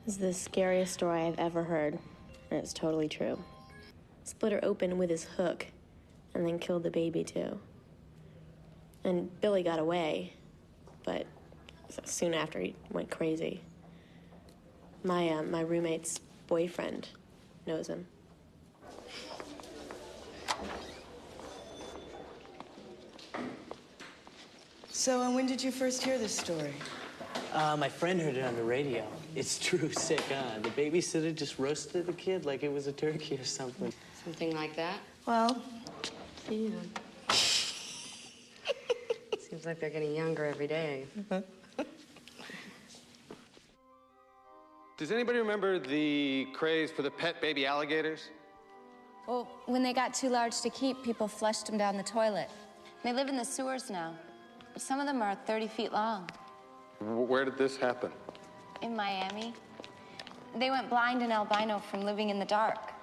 This is the scariest story I've ever heard, and it's totally true. Split her open with his hook, and then killed the baby, too. And Billy got away, but soon after he went crazy. My roommate's boyfriend knows him. So, and when did you first hear this story? My friend heard it on the radio. It's true sick, huh? The babysitter just roasted the kid like it was a turkey or something. Something like that? Well, Yeah. Seems like they're getting younger every day. Does anybody remember the craze for the pet baby alligators? Well, when they got too large to keep, people flushed them down the toilet. They live in the sewers now. Some of them are 30 feet long. Where did this happen? In Miami. They went blind and albino from living in the dark.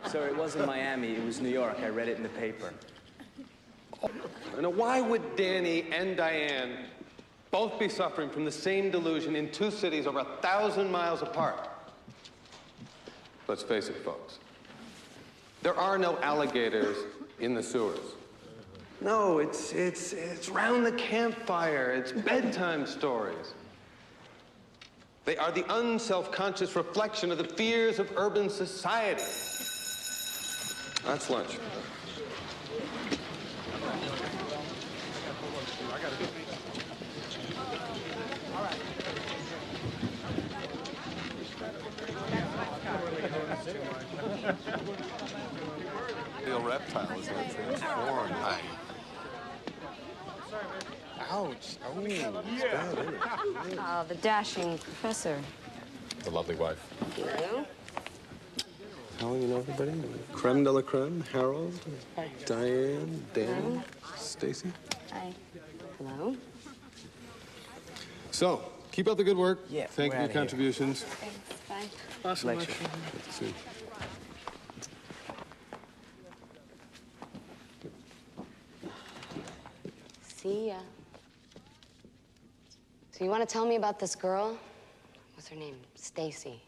Sir, it wasn't Miami, it was New York. I read it in the paper. Now, why would Danny and Diane both be suffering from the same delusion in two cities over 1,000 miles apart? Let's face it, folks. There are no alligators in the sewers. No, it's round the campfire. It's bedtime stories. They are the unself-conscious reflection of the fears of urban society. That's lunch. Real reptile is like transformed. Ouch. Oh, it's bad, isn't it? Oh, the dashing professor. The lovely wife. You? Helen, you know everybody? Creme de la creme, Harold, Diane, Dan, Stacy. Hi. Hello? So, keep up the good work. Yeah, Thank you for your contributions. Thanks. Bye. Awesome lecture. Let's see. See ya. So you want to tell me about this girl? What's her name? Stacy.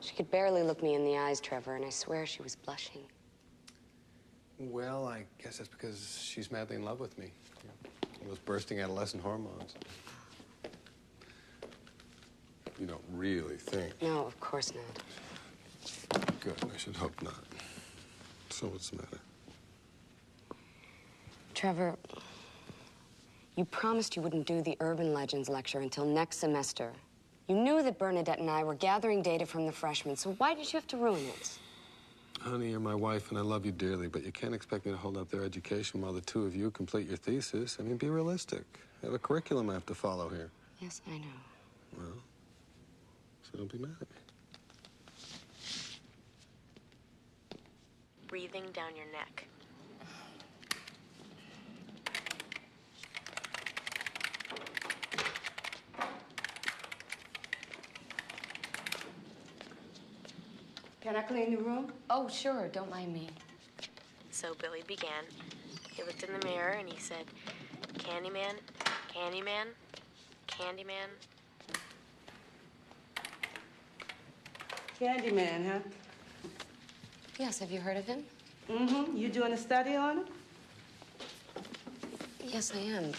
She could barely look me in the eyes, Trevor, and I swear she was blushing. Well, I guess that's because she's madly in love with me. Those bursting adolescent hormones. You don't really think. No, of course not. Good, I should hope not. So what's the matter? Trevor, you promised you wouldn't do the urban legends lecture until next semester. You knew that Bernadette and I were gathering data from the freshmen, so why did you have to ruin it? Honey, you're my wife and I love you dearly, but you can't expect me to hold up their education while the two of you complete your thesis. I mean, be realistic. I have a curriculum I have to follow here. Yes, I know. Well, so don't be mad at me. Breathing down your neck. can I clean the room? Oh, sure, don't mind me. So Billy began. He looked in the mirror and he said, Candyman, Candyman, Candyman. Candyman, huh? Yes, have you heard of him? Mm-hmm. You doing a study on him? Yes, I am.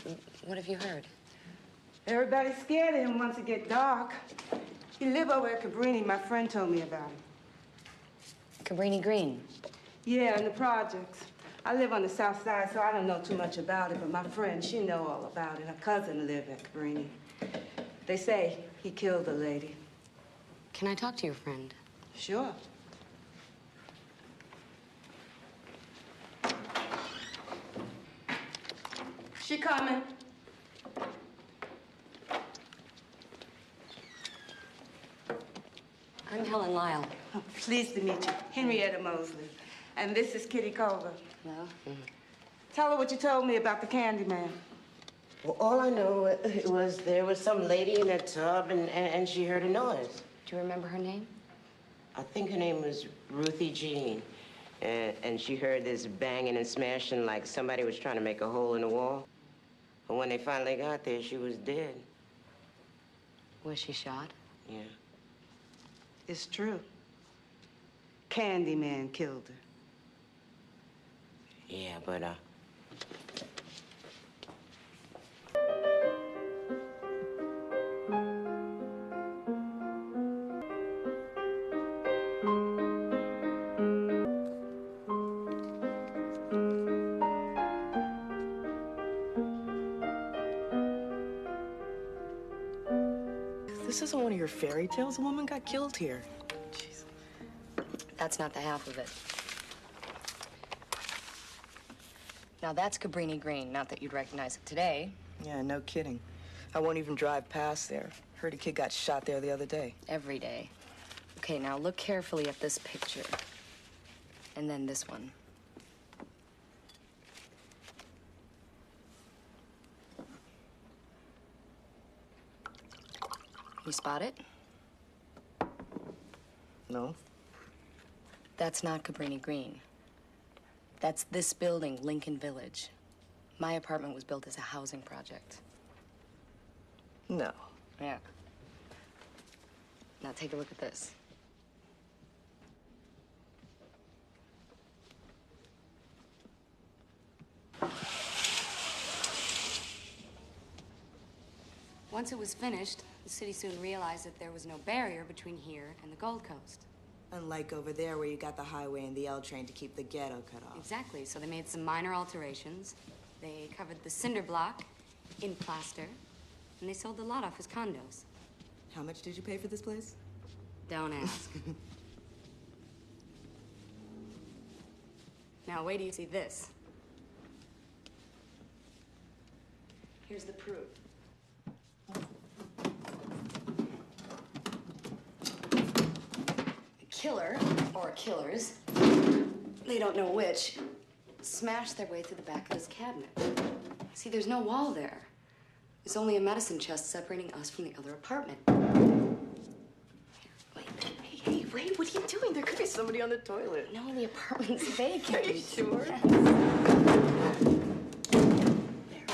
What have you heard? Everybody's scared of him once it get dark. He live over at Cabrini. My friend told me about him. Cabrini Green. Yeah, in the projects. I live on the south side, so I don't know too much about it, but my friend, she know all about it. Her cousin lived at Cabrini. They say he killed a lady. Can I talk to your friend? Sure. She coming. I'm Helen Lyle. Oh, pleased to meet you. Henrietta Mosley. And this is Kitty Culver. Hello? Tell her what you told me about the Candyman. Well, all I know was there was some lady in a tub and she heard a noise. Do you remember her name? I think her name was Ruthie Jean. And she heard this banging and smashing like somebody was trying to make a hole in the wall. But when they finally got there, she was dead. Was she shot? Yeah. It's true. Candyman killed her. Yeah, but, This isn't one of your fairy tales. A woman got killed here. Jeez. That's not the half of it. Now, that's Cabrini Green. Not that you'd recognize it today. Yeah, no kidding. I won't even drive past there. Heard a kid got shot there the other day. Every day. Okay, now look carefully at this picture. And then this one. You spot it? No? That's not Cabrini Green. That's this building, Lincoln Village. My apartment was built as a housing project. No. Yeah. Now take a look at this. Once it was finished, the city soon realized that there was no barrier between here and the Gold Coast. Unlike over there where you got the highway and the L train to keep the ghetto cut off. Exactly, so they made some minor alterations. They covered the cinder block in plaster, and they sold the lot off as condos. How much did you pay for this place? Don't ask. Now, wait till you see this. Here's the proof. The killer, or killers, they don't know which, smashed their way through the back of this cabinet. See, there's no wall there. There's only a medicine chest separating us from the other apartment. Wait, what are you doing? There could be somebody on the toilet. No, the apartment's vacant. Are you sure? Yes. There.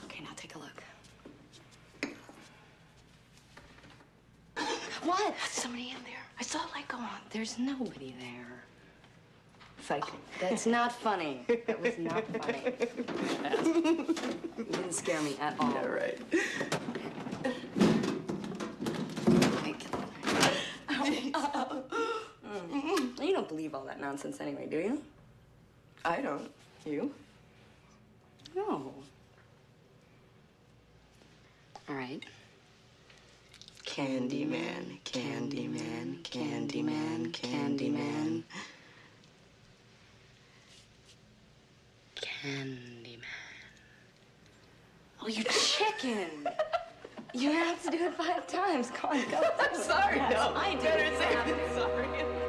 Okay, now take a look. What? Somebody in there. I saw a light go on. There's nobody there. Psych. That's not funny. That was not funny. It didn't scare me at all. Yeah, right. You don't believe all that nonsense anyway, do you? I don't. You? No. All right. Candyman, Candyman, Candyman, Candyman. Candyman. Oh, you chicken! You have to do it 5 times. Come on, go. I'm sorry, no. I do. Better say I'm sorry.